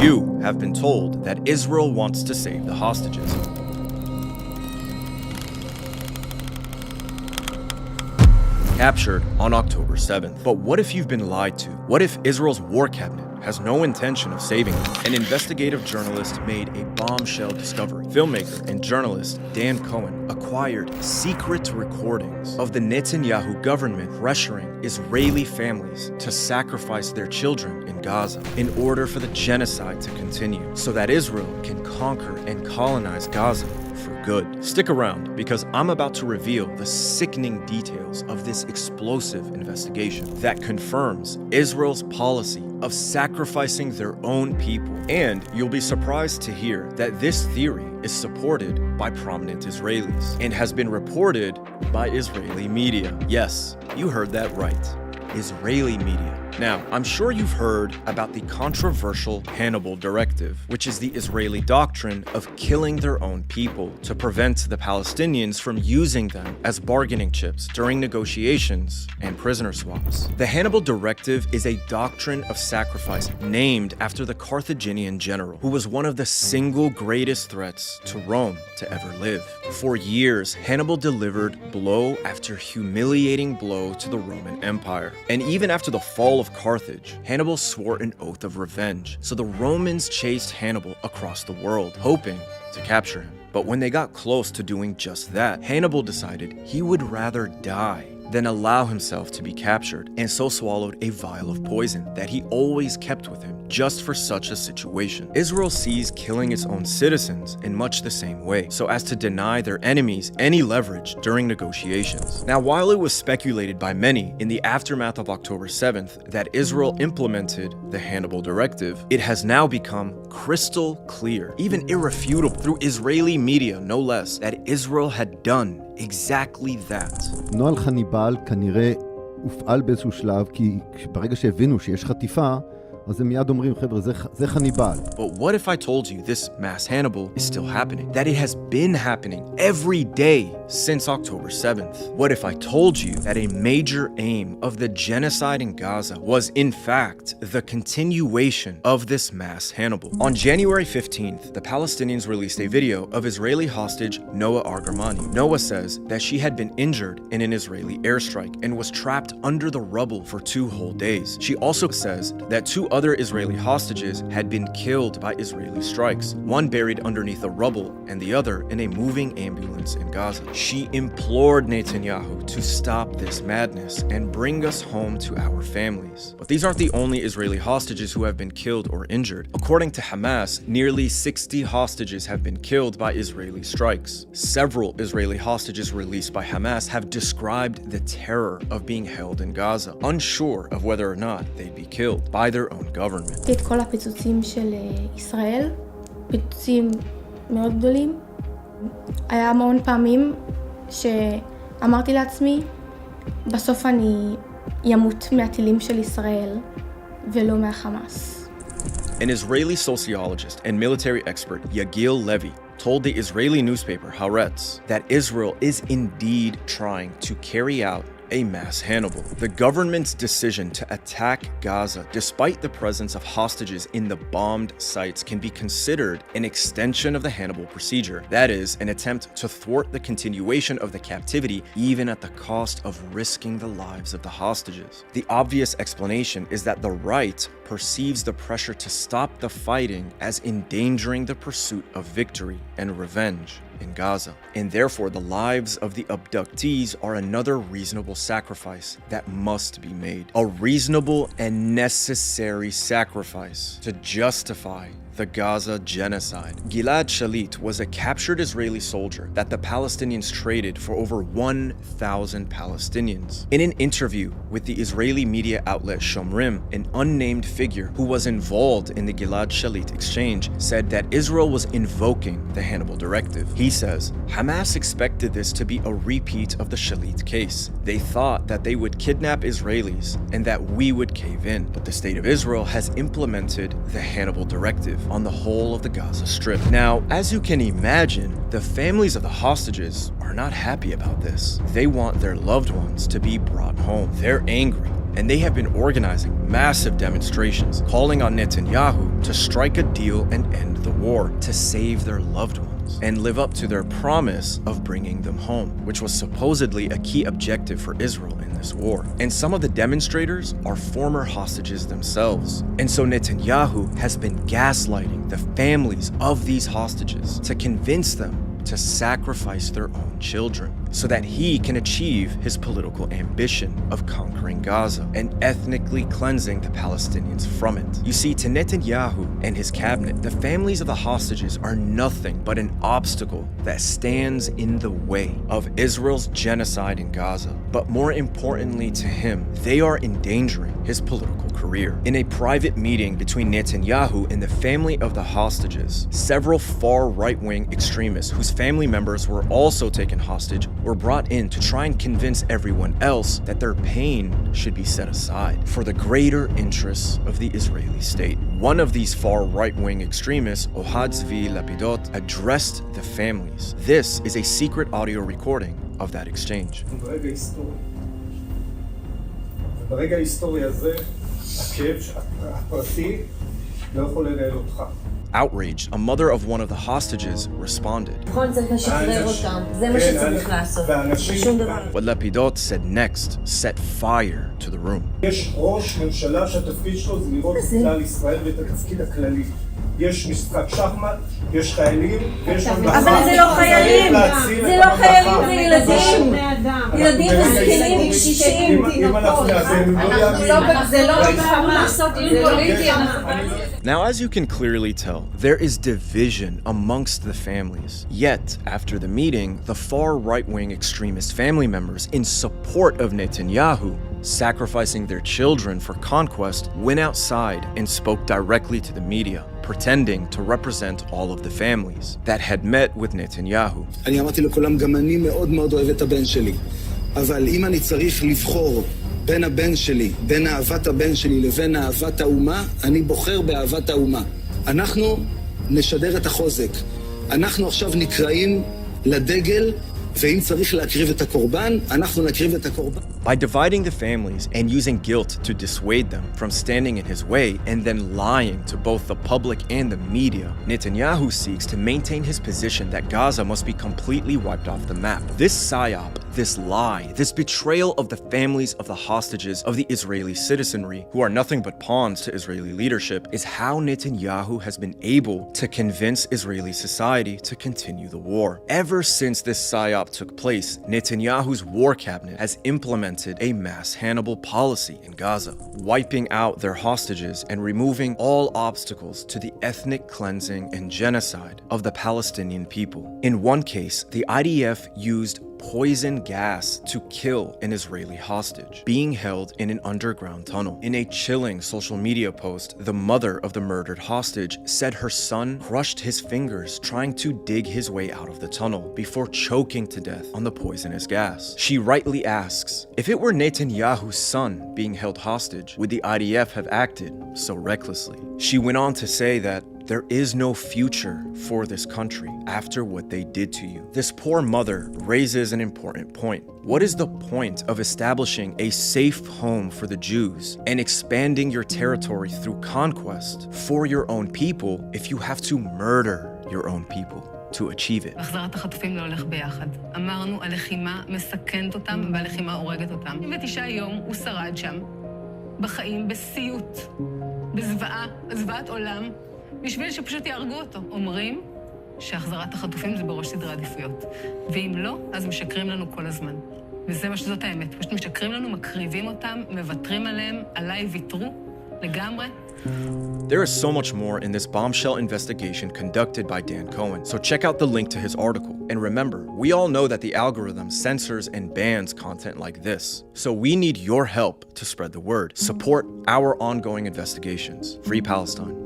You have been told that Israel wants to save the hostages. Captured on October 7th. But what if you've been lied to? What if Israel's war cabinet has no intention of saving them? An investigative journalist made a bombshell discovery. Filmmaker and journalist Dan Cohen acquired secret recordings of the Netanyahu government pressuring Israeli families to sacrifice their children in Gaza in order for the genocide to continue, so that Israel can conquer and colonize Gaza for good. Stick around, because I'm about to reveal the sickening details of this explosive investigation that confirms Israel's policy of sacrificing their own people. And you'll be surprised to hear that this theory is supported by prominent Israelis and has been reported by Israeli media. Yes, you heard that right. Israeli media. Now, I'm sure you've heard about the controversial Hannibal Directive, which is the Israeli doctrine of killing their own people to prevent the Palestinians from using them as bargaining chips during negotiations and prisoner swaps. The Hannibal Directive is a doctrine of sacrifice named after the Carthaginian general, who was one of the single greatest threats to Rome to ever live. For years, Hannibal delivered blow after humiliating blow to the Roman Empire. And even after the fall of Carthage, Hannibal swore an oath of revenge. So the Romans chased Hannibal across the world, hoping to capture him. But when they got close to doing just that, Hannibal decided he would rather die than allow himself to be captured, and so swallowed a vial of poison that he always kept with him just for such a situation. Israel sees killing its own citizens in much the same way, so as to deny their enemies any leverage during negotiations. Now, while it was speculated by many in the aftermath of October 7th that Israel implemented the Hannibal Directive, it has now become crystal clear, even irrefutable through Israeli media no less, that Israel had done exactly that. נוהל חניבל כנראה הופעל באיזשהו שלב, כי ברגע שהבינו שיש חטיפה, אז הם מיד אומרים, חבר'ה, זה חניבל. But what if I told you this mass Hannibal is still happening? That it has been happening every day since October 7th? What if I told you that a major aim of the genocide in Gaza was in fact the continuation of this mass Hannibal? On January 15th, the Palestinians released a video of Israeli hostage Noah Argamani. Noah says that she had been injured in an Israeli airstrike and was trapped under the rubble for 2 whole days. She also says that 2 other Israeli hostages had been killed by Israeli strikes, one buried underneath the rubble and the other in a moving ambulance in Gaza. She implored Netanyahu to stop this madness and bring us home to our families. But these aren't the only Israeli hostages who have been killed or injured. According to Hamas, nearly 60 hostages have been killed by Israeli strikes. Several Israeli hostages released by Hamas have described the terror of being held in Gaza, unsure of whether or not they'd be killed by their own government. את כל הפיצוצים של ישראל, פיצוצים מאוד גדולים. היה המון פעמים שאמרתי לעצמי, בסוף אני ימות מהטילים של ישראל ולא מהחמאס. An Israeli sociologist and military expert, Yagil Levy, told the Israeli newspaper Haaretz that Israel is indeed trying to carry out a mass Hannibal. The government's decision to attack Gaza, despite the presence of hostages in the bombed sites, can be considered an extension of the Hannibal procedure. That is, an attempt to thwart the continuation of the captivity, even at the cost of risking the lives of the hostages. The obvious explanation is that the right perceives the pressure to stop the fighting as endangering the pursuit of victory and revenge in Gaza. And therefore, the lives of the abductees are another reasonable sacrifice that must be made. A reasonable and necessary sacrifice to justify the Gaza genocide. Gilad Shalit was a captured Israeli soldier that the Palestinians traded for over 1,000 Palestinians. In an interview with the Israeli media outlet Shomrim, an unnamed figure who was involved in the Gilad Shalit exchange said that Israel was invoking the Hannibal Directive. He says, Hamas expected this to be a repeat of the Shalit case. They thought that they would kidnap Israelis and that we would cave in. But the state of Israel has implemented the Hannibal Directive on the whole of the Gaza Strip. Now, as you can imagine, the families of the hostages are not happy about this. They want their loved ones to be brought home. They're angry and they have been organizing massive demonstrations, calling on Netanyahu to strike a deal and end the war, to save their loved ones, and live up to their promise of bringing them home, which was supposedly a key objective for Israel in this war. And some of the demonstrators are former hostages themselves. And so Netanyahu has been gaslighting the families of these hostages to convince them to sacrifice their own children so that he can achieve his political ambition of conquering Gaza and ethnically cleansing the Palestinians from it. You see, to Netanyahu and his cabinet, the families of the hostages are nothing but an obstacle that stands in the way of Israel's genocide in Gaza. But more importantly to him, they are endangering his political career. In a private meeting between Netanyahu and the family of the hostages, several far right-wing extremists whose family members were also taken hostage were brought in to try and convince everyone else that their pain should be set aside for the greater interests of the Israeli state. One of these far right-wing extremists, Ohad Zvi Lapidot, addressed the families. This is a secret audio recording of that exchange. ברגע ההיסטורי הזה, הכאב הפרטי לא יכול לנהל אותך. Outraged, a mother of one of the hostages responded. What Lapidot said next set fire to the room. יש ראש ממשלה שהתפקיד שלו זה לראות את כלל ישראל ואת התפקיד הכללי. יש משחק שחמט, יש חיילים, ויש ממלכה. אבל זה לא חיילים, זה לא חיילים, זה ילדים. ילדים וזקנים, קשישים, תינוקות. זה לא מלחמה, זה לא פוליטי. Now, as you can clearly tell, there is division amongst the families. Yet, after the meeting, the far right-wing extremist family members in support of Netanyahu, sacrificing their children for conquest, went outside and spoke directly to the media, pretending to represent all of the families that had met with Netanyahu. אני אמרתי לכולם, גם אני מאוד מאוד אוהב את הבן שלי. אבל אם אני צריך לבחור בין הבן שלי, בין אהבת הבן שלי לבין אהבת האומה, אני בוחר באהבת האומה. אנחנו נשדר את החוזק. אנחנו עכשיו נקראים לדגל, ואם צריך להקריב את הקורבן, אנחנו נקריב את הקורבן. By dividing the families and using guilt to dissuade them from standing in his way and then lying to both the public and the media, Netanyahu seeks to maintain his position that Gaza must be completely wiped off the map. This psyop, this lie, this betrayal of the families of the hostages of the Israeli citizenry, who are nothing but pawns to Israeli leadership, is how Netanyahu has been able to convince Israeli society to continue the war. Ever since this psyop took place, Netanyahu's war cabinet has implemented a mass Hannibal policy in Gaza, wiping out their hostages and removing all obstacles to the ethnic cleansing and genocide of the Palestinian people. In one case, the IDF used poison gas to kill an Israeli hostage being held in an underground tunnel. In a chilling social media post, the mother of the murdered hostage said her son crushed his fingers trying to dig his way out of the tunnel before choking to death on the poisonous gas. She rightly asks, if it were Netanyahu's son being held hostage, would the IDF have acted so recklessly? She went on to say that there is no future for this country after what they did to you. This poor mother raises an important point. What is the point of establishing a safe home for the Jews and expanding your territory through conquest for your own people if you have to murder your own people to achieve it? החזרת החטופים לא הולך ביחד. אמרנו, הלחימה מסכנת אותם והלחימה הורגת אותם. 9 יום הוא שרד שם, בחיים, בסיוט, בזוועה, זוועת עולם. בשביל שפשוט יהרגו אותו. אומרים שהחזרת החטופים זה בראש סדרי עדיפויות. ואם לא, אז משקרים לנו כל הזמן. וזה מה שזאת האמת. פשוט משקרים לנו, מקריבים אותם, מוותרים עליהם, עליי ויתרו, לגמרי. There is so much more in this bombshell investigation conducted by Dan Cohen, so check out the link to his article. And remember, we all know that the algorithm censors and bans content like this, so we need your help to spread the word. Support our ongoing investigations. Free Palestine.